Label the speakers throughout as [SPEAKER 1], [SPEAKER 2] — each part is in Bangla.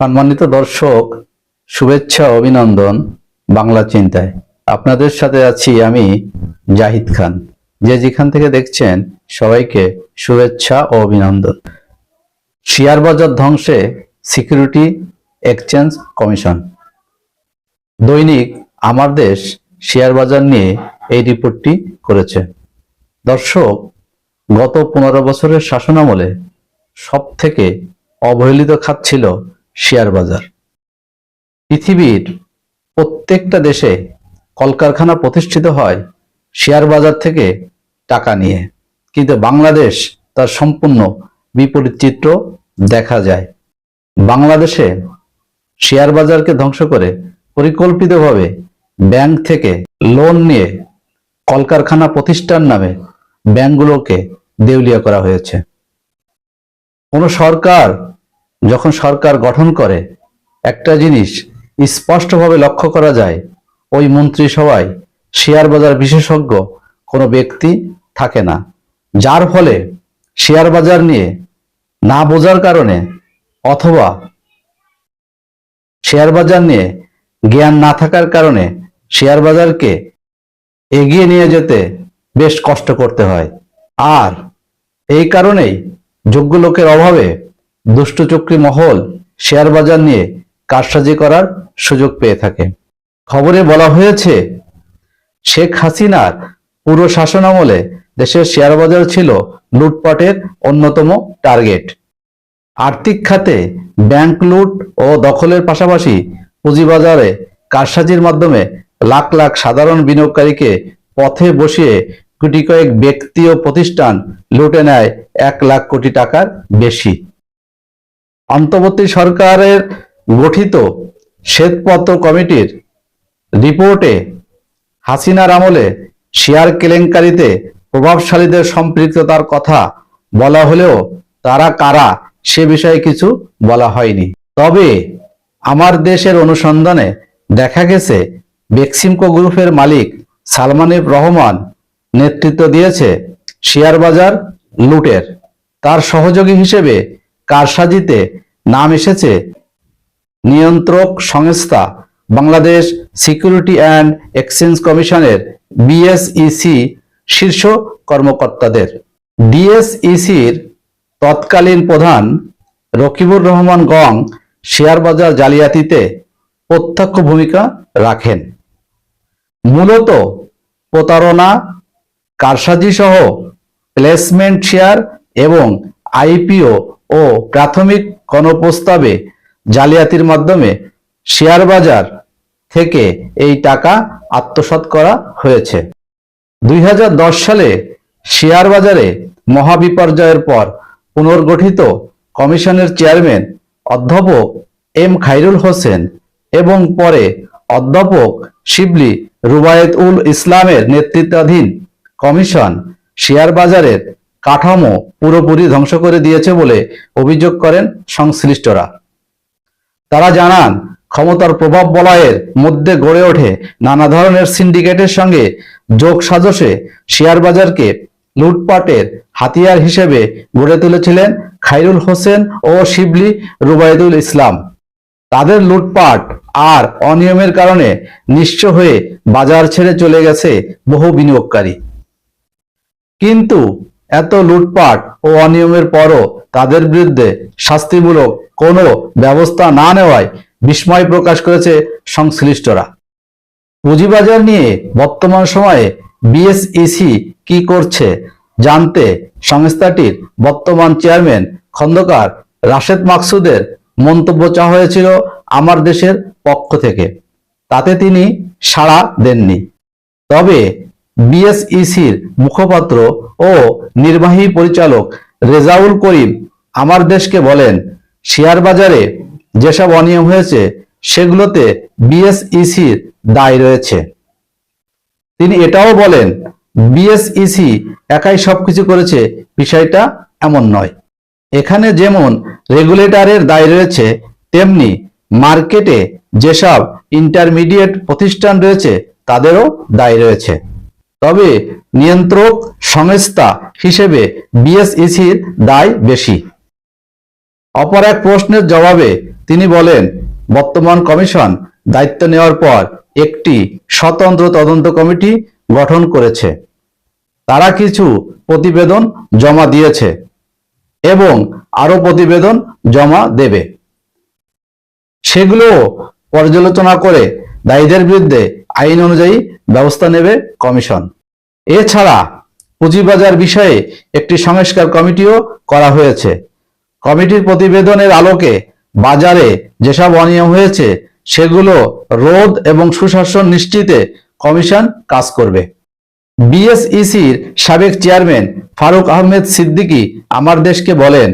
[SPEAKER 1] সম্মানিত দর্শক, শুভেচ্ছা ও অভিনন্দন বাংলা চিন্তায়। আপনাদের সাথে আছি আমি জাহিদ খান। যে যেখান থেকে দেখছেন সবাইকে শুভেচ্ছা ও অভিনন্দন। শেয়ার বাজার ধ্বংসে সিকিউরিটি এক্সচেঞ্জ কমিশন। দৈনিক আমার দেশ শেয়ার বাজার নিয়ে এই রিপোর্টটি করেছে। দর্শক, গত 15 বছরের শাসনামলে সব থেকে অবহেলিত খাত ছিল শেয়ার বাজার। পৃথিবীর প্রত্যেকটা দেশে কলকারখানা প্রতিষ্ঠিত হয় শেয়ার বাজার থেকে টাকা নিয়ে, কিন্তু বাংলাদেশ তার সম্পূর্ণ বিপরীত চিত্র দেখা যায়। বাংলাদেশে শেয়ার বাজারকে ধ্বংস করে পরিকল্পিতভাবে ব্যাংক থেকে লোন নিয়ে কলকারখানা প্রতিষ্ঠার নামে ব্যাংকগুলোকে দেউলিয়া করা হয়েছে। কোনো সরকার যখন সরকার গঠন করে, একটা জিনিস স্পষ্টভাবে লক্ষ্য করা যায়, ওই মন্ত্রিসভায় শেয়ার বাজার বিশেষজ্ঞ কোনো ব্যক্তি থাকে না। যার ফলে শেয়ার বাজার নিয়ে না বোঝার কারণে অথবা শেয়ার বাজার নিয়ে জ্ঞান না থাকার কারণে শেয়ার বাজারকে এগিয়ে নিয়ে যেতে বেশ কষ্ট করতে হয়। আর এই কারণেই যোগ্য লোকের অভাবে দুষ্টচক্রী মহল শেয়ার বাজার নিয়ে কারসাজি করার সুযোগ পেয়ে থাকে। খবরে বলা হয়েছে, শেখ হাসিনার পুরো শাসনামলে দেশের শেয়ার বাজার ছিল লুটপাটের অন্যতম টার্গেট। আর্থিক খাতে ব্যাংক লুট ও দখলের পাশাপাশি পুঁজিবাজারে কারসাজির মাধ্যমে লাখ লাখ সাধারণ বিনিয়োগকারীকে পথে বসিয়ে কোটি কয়েক ব্যক্তি ও প্রতিষ্ঠান লুটে নেয় 1 লাখ কোটি টাকার বেশি। অন্তর্বর্তী সরকারের গঠিত শ্বেতপত্র কমিটির রিপোর্টে হাসিনার আমলে শেয়ার কেলেঙ্কারিতে প্রভাবশালীদের সম্পৃক্ততার কথা বলা হলেও তারা কারা সে বিষয়ে কিছু বলা হয়নি। তবে আমার দেশের অনুসন্ধানে দেখা গেছে, বেক্সিমকো গ্রুপের মালিক সালমান এফ রহমান নেতৃত্ব দিয়েছে শেয়ার বাজার লুটের। তার সহযোগী হিসেবে কারসাজিতে নাম এসেছে নিয়ন্ত্রক সংস্থা বাংলাদেশ সিকিউরিটি অ্যান্ড এক্সচেঞ্জ কমিশনের বিএসইসি শীর্ষ কর্মকর্তাদের। ডিএসইসির তৎকালীন প্রধান রকিবুর রহমান গং শেয়ার বাজার জালিয়াতিতে প্রত্যক্ষ ভূমিকা রাখেন। মূলত প্রতারণা, কারসাজি সহ প্লেসমেন্ট শেয়ার এবং আইপিও ও প্রাথমিক গণপ্রস্তাবে জালিয়াতির মাধ্যমে শেয়ার বাজার থেকে এই টাকা আত্মসাৎ করা হয়েছে। 2010 সালে শেয়ার বাজারে মহাবিপর্যয়ের পর পুনর্গঠিত কমিশনের চেয়ারম্যান অধ্যাপক এম খায়রুল হোসেন এবং পরে অধ্যাপক শিবলি রুবায়েত উল ইসলামের নেতৃত্বাধীন কমিশন শেয়ার বাজারের কাঠামো পুরোপুরি ধ্বংস করে দিয়েছে বলে অভিযোগ করেন সংশ্লিষ্টরা। তারা জানান, ক্ষমতার প্রভাব বলয়ের মধ্যে গড়ে ওঠে নানা ধরনের সিন্ডিকেটের সঙ্গে যোগ সাজশে শেয়ার বাজারকে লুটপাটের হাতিয়ার হিসেবে গড়ে তুলেছিলেন খায়রুল হোসেন ও শিবলি রুবায়েদুল ইসলাম। তাদের লুটপাট আর অনিয়মের কারণে নিঃস্ব হয়ে বাজার ছেড়ে চলে গেছে বহু বিনিয়োগকারী। কিন্তু এত লুটপাট ও অনিয়মের পরও তাদের বিরুদ্ধে শাস্তিমূলক কোনো ব্যবস্থা না নেওয়ায় বিস্ময় প্রকাশ করেছে সংশ্লিষ্টরা। পুঁজিবাজার নিয়ে বর্তমান সময়ে বিএসইসি কি করছে জানতে সংস্থাটির বর্তমান চেয়ারম্যান খন্দকার রাশেদ মাকসুদের মন্তব্য চাওয়া হয়েছিল আমার দেশের পক্ষ থেকে। তাতে তিনি সাড়া দেননি। তবে বিএসইসির মুখপাত্র ও নির্বাহী পরিচালক রেজাউল করিম আমার দেশকে বলেন, শেয়ার বাজারে যেসব অনিয়ম হয়েছে সেগুলোতে বিএসইসির দায় রয়েছে। তিনি এটাও বলেন, বিএসইসি একাই সবকিছু করেছে, বিষয়টা এমন নয়। এখানে যেমন রেগুলেটরের দায় রয়েছে, তেমনি মার্কেটে যেসব ইন্টারমিডিয়েট প্রতিষ্ঠান রয়েছে তাদেরও দায় রয়েছে। তবে নিয়ন্ত্রক সংস্থা হিসেবে বিএসইসির দায় বেশি। অপর এক প্রশ্নের জবাবে তিনি বলেন, বর্তমান কমিশন দায়িত্ব নেওয়ার পর একটি স্বতন্ত্র তদন্ত কমিটি গঠন করেছে। তারা কিছু প্রতিবেদন জমা দিয়েছে এবং আরো প্রতিবেদন জমা দেবে। সেগুলো পর্যালোচনা করে দায়ীদের বিরুদ্ধে আইন অনুযায়ী ব্যবস্থা নেবে কমিশন। এছাড়া পুঁজিবাজার বিষয়ে একটি সংস্কার কমিটিও করা হয়েছে। কমিটির প্রতিবেদনের আলোকে বাজারে যেসব অনিয়ম হয়েছে সেগুলো রোধ এবং সুশাসন নিশ্চিতে কমিশন কাজ করবে। বিএসইসির সাবেক চেয়ারম্যান ফারুক আহমেদ সিদ্দিকী আমার দেশকে বলেন,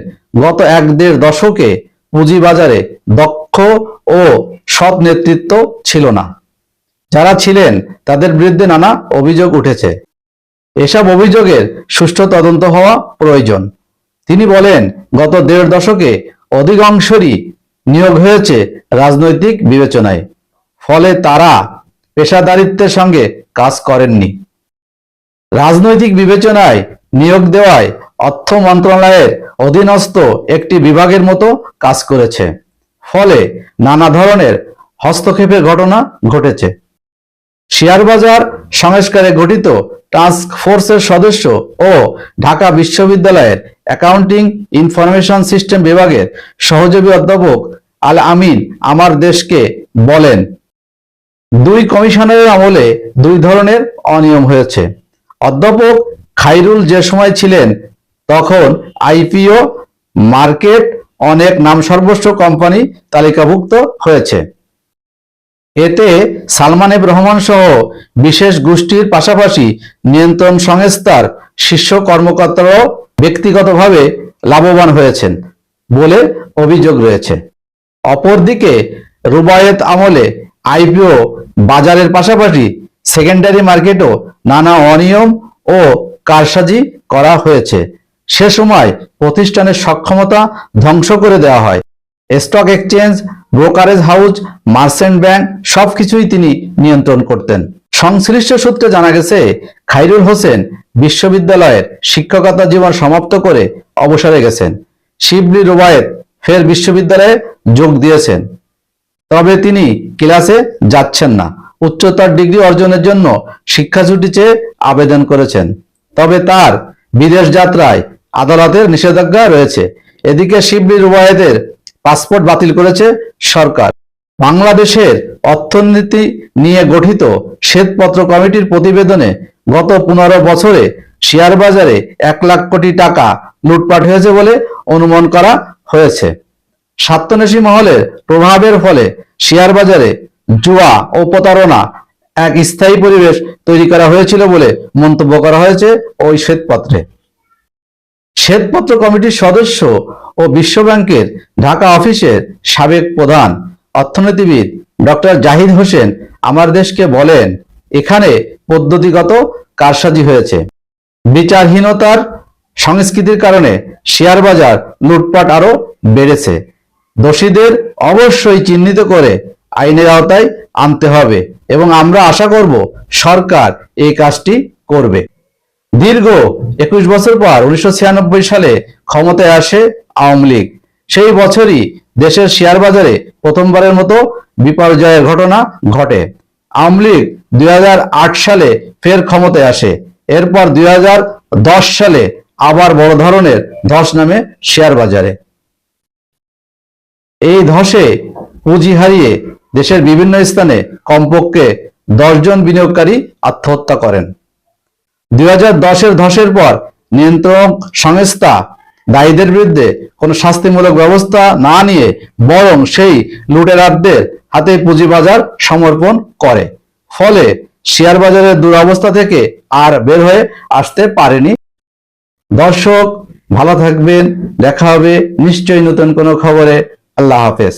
[SPEAKER 1] গত 1-1.5 দশকে পুঁজিবাজারে দক্ষ ও সৎ নেতৃত্ব ছিল না। যারা ছিলেন তাদের বিরুদ্ধে নানা অভিযোগ উঠেছে। এসব অভিযোগের সুষ্ঠু তদন্ত হওয়া প্রয়োজন। তিনি বলেন, গত 1.5 দশকে অধিকাংশই নিয়োগ হয়েছে রাজনৈতিক বিবেচনায়, ফলে তারা পেশাদারিত্বের সঙ্গে কাজ করেননি। রাজনৈতিক বিবেচনায় নিয়োগ দেওয়ায় অর্থ মন্ত্রণালয়ের অধীনস্থ একটি বিভাগের মতো কাজ করেছে, ফলে নানা ধরনের হস্তক্ষেপের ঘটনা ঘটেছে। শেয়ার বাজার সংস্কারে গঠিত টাস্ক ফোর্সের সদস্য ও ঢাকা বিশ্ববিদ্যালয়ের অ্যাকাউন্টিং ইনফরমেশন সিস্টেম বিভাগের সহযোগী অধ্যাপক আল আমিন আমার দেশকে বলেন, 2 কমিশনারের আমলে 2 ধরনের অনিয়ম হয়েছে। অধ্যাপক খাইরুল যে সময় ছিলেন তখন আইপিও মার্কেট অনেক নামসর্বস্ব কোম্পানি তালিকাভুক্ত হয়েছে। এতে সালমান এফ রহমান সহ বিশেষ গোষ্ঠীর পাশাপাশি নিয়ন্ত্রণ সংস্থার শীর্ষ কর্মকর্তারাও ব্যক্তিগতভাবে লাভবান হয়েছেন বলে অভিযোগ রয়েছে। অপরদিকে রুবায়েত আমলে আইপিও বাজারের পাশাপাশি সেকেন্ডারি মার্কেটও নানা অনিয়ম ও কারসাজি করা হয়েছে। সে সময় প্রতিষ্ঠানের সক্ষমতা ধ্বংস করে দেওয়া হয়। Stock exchange, brokerage house, merchant bank সবকিছুই তিনি নিয়ন্ত্রণ করতেন। সংশ্লিষ্ট সূত্রে জানা গেছে, খাইরুল হোসেন বিশ্ববিদ্যালয়ের শিক্ষকতা জীবন সমাপ্ত করে অবসরে গেছেন। শিবলি রুবায়েত ফের বিশ্ববিদ্যালয়ে যোগ দিয়েছেন, তবে তিনি ক্লাসে যাচ্ছেন না। উচ্চতর ডিগ্রি অর্জনের জন্য শিক্ষা ছুটি চেয়ে আবেদন করেছেন, তবে তার বিদেশ যাত্রায় আদালতের নিষেধাজ্ঞা রয়েছে। এদিকে শিবলি রুবায়েতের পাসপোর্ট বাতিল করেছে সরকার। বাংলাদেশের অর্থনীতি নিয়ে গঠিত শ্বেতপত্র কমিটির প্রতিবেদনে গত 15 বছরে শেয়ার বাজারে 1 লাখ কোটি টাকা লুটপাট হয়েছে বলে অনুমান করা হয়েছে। স্বার্থন্বেষী মহলের প্রভাবের ফলে শেয়ার বাজারে জুয়া ও প্রতারণা এক স্থায়ী পরিবেশ তৈরি করা হয়েছিল বলে মন্তব্য করা হয়েছে ওই শ্বেতপত্রে। শ্বেতপত্র কমিটির সদস্য ও বিশ্বব্যাংকের ঢাকা অফিসের সাবেক প্রধান অর্থনীতিবিদ ডক্টর জাহিদ হোসেন আমার দেশকে বলেন, এখানে পদ্ধতিগত কারসাজি হয়েছে। বিচারহীনতার সংস্কৃতির কারণে শেয়ার বাজার লুটপাট আরো বেড়েছে। দোষীদের অবশ্যই চিহ্নিত করে আইনের আওতায় আনতে হবে এবং আমরা আশা করব সরকার এই কাজটি করবে। দীর্ঘ 21 বছর পর 1996 সালে ক্ষমতায় আসে আওয়ামী লীগ। সেই বছরই দেশের শেয়ার বাজারে প্রথমবারের মতো বিপর্যয়ের ঘটনা ঘটে। আওয়ামী লীগ 2008 সালে ফের ক্ষমতায় আসে। এরপর 2010 সালে আবার বড় ধরনের ধস নামে শেয়ার বাজারে। এই ধসে পুঁজি হারিয়ে দেশের বিভিন্ন স্থানে কমপক্ষে 10 জন বিনিয়োগকারী আত্মহত্যা করেন। 2010-এর ধসের পর নিয়ন্ত্রক সংস্থা দায়ীদের বিরুদ্ধে কোনো শাস্তিমূলক ব্যবস্থা না নিয়ে বরং সেই লুটেরাদের হাতে পুঁজিবাজার সমর্পণ করে, ফলে শেয়ার বাজারের দুরবস্থা থেকে আর বের হয়ে আসতে পারেনি। দর্শক ভালো থাকবেন, দেখা হবে নিশ্চয়ই নতুন কোনো খবরে। আল্লাহ হাফেজ।